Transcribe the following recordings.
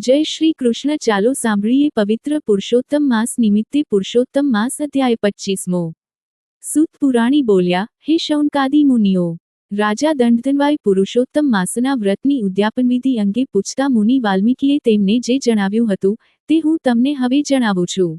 જય શ્રી કૃષ્ણ. ચાલો સાંભળીએ પવિત્ર પુરુષોત્તમ માસ નિમિત્તે પુરુષોત્તમ માસ અધ્યાય 25મો. સૂત પુરાણી બોલ્યા, હે શૌનકાદિ મુનિઓ, રાજા દંડધનવાય પુરુષોત્તમ માસના વ્રતની ઉદ્યાપનવિધિ અંગે પૂછતા મુનિ વાલ્મીકીએ તેમને જે જણાવ્યું હતું તે હું તમને હવે જણાવું છું.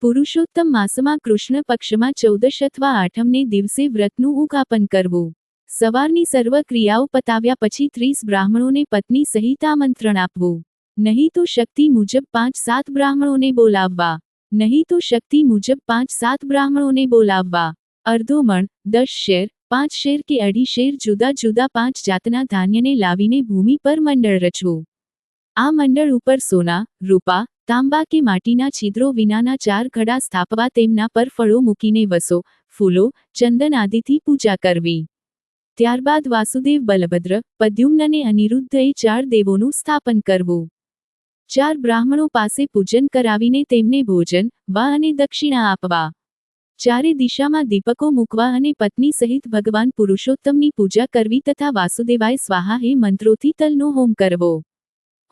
પુરુષોત્તમ માસમાં કૃષ્ણ પક્ષમાં 14 અથવા 8મને દિવસે વ્રતનું ઉદ્યાપન કરવું. સવારની સર્વ ક્રિયાઓ પતાવ્યા પછી 30 બ્રાહ્મણોને પત્ની સહિત આમંત્રણ આપવું. નહીં તો શક્તિ મુજબ 5-7 બ્રાહ્મણોને બોલાવવા. નહીં તો શક્તિ મુજબ 5-7 બ્રાહ્મણોને બોલાવવા. અર્ધો મણ, 10 શેર, 5 શેર કે અઢી શેર જુદા જુદા 5 જાતના ધાન્યને લાવીને ભૂમિ પર મંડળ રચવું. આ મંડળ ઉપર સોના, રૂપા, તાંબા કે માટીના છિદ્રો વિનાના 4 ઘડા સ્થાપવા. તેમના પર ફળો મૂકીને વસો, ફૂલો, ચંદન આદિથી પૂજા કરવી. ત્યારબાદ વાસુદેવ, બલભદ્ર, પદ્યુમ્ન અને અનિરુદ્ધ એ 4 દેવોનું સ્થાપન કરવું. 4 બ્રાહ્મણો પાસે પૂજન કરાવીને તેમને ભોજન, વા અને દક્ષિણા આપવા. 4 દિશામાં દીપકો મૂકવા અને પત્ની સહિત ભગવાન પુરુષોત્તમની પૂજા કરવી તથા વાસુદેવાય સ્વાહા એ મંત્રોથી તલનો હોમ કરવો.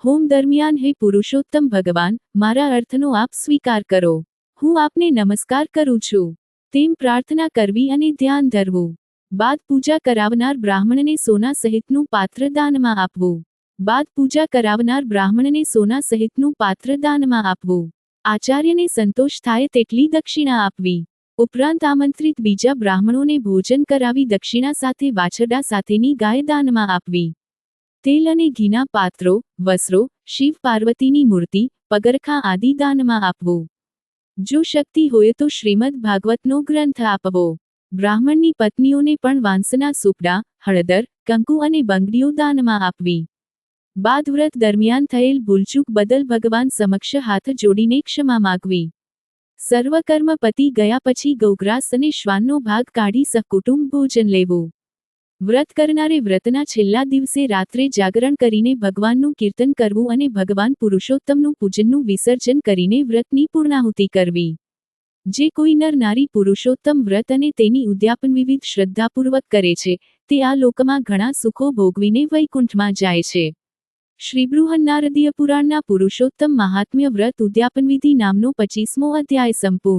હોમ દરમિયાન, હે પુરુષોત્તમ ભગવાન, મારા અર્થનો આપ સ્વીકાર કરો. હું આપને નમસ્કાર કરું છું. તેમ પ્રાર્થના કરવી અને ધ્યાન ધરવું. બાદ પૂજા કરાવનાર બ્રાહ્મણને સોના સહિતનું પાત્ર દાનમાં આપવું. બાદ પૂજા કરાવનાર બ્રાહ્મણને સોના સહિતનું પાત્ર દાનમાં આપવું. આચાર્યને સંતોષ થાય તેટલી દક્ષિણા આપવી. ઉપરાંત આમંત્રિત બીજા બ્રાહ્મણોને ભોજન કરાવી દક્ષિણા સાથે વાછરડા સાથેની ગાય દાનમાં આપવી. તેલ અને ઘીના પાત્રો, વસ્ત્રો, શિવ પાર્વતીની મૂર્તિ, પગરખાં આદિ દાનમાં આપવું. જો શક્તિ હોય તો શ્રીમદ ભાગવતનો ગ્રંથ આપવો. બ્રાહ્મણની પત્નીઓને પણ વાંસના સુપડા, હળદર, કંકુ અને બંગડીઓ દાનમાં આપવી. બાદ વ્રત દરમિયાન થયેલ ભૂલચૂક બદલ ભગવાન સમક્ષ હાથ જોડીને ક્ષમા માગવી. સર્વ કર્મ પતી ગયા પછી ગૌગ્રાસ અને શ્વાનનો ભાગ કાઢી સહકુટુંબ ભોજન લેવું. વ્રત કરનારે વ્રતના છેલ્લા દિવસે રાત્રે જાગરણ કરીને ભગવાનનું કીર્તન કરવું અને ભગવાન પુરુષોત્તમનું પૂજનનું વિસર્જન કરીને વ્રતની પૂર્ણાહુતિ કરવી. જે કોઈ નર નારી પુરુષોત્તમ વ્રત અને તેની ઉદ્યાપન વિવિધ શ્રદ્ધાપૂર્વક કરે છે તે આ લોકમાં ઘણા સુખો ભોગવીને વૈકુંઠમાં જાય છે. શ્રી બૃહન્નારદીય પુરાણના પુરુષોત્તમ મહાત્મ્ય વ્રત ઉદ્યાપનવિધિ નામનો 25મો અધ્યાય સંપૂર્ણ.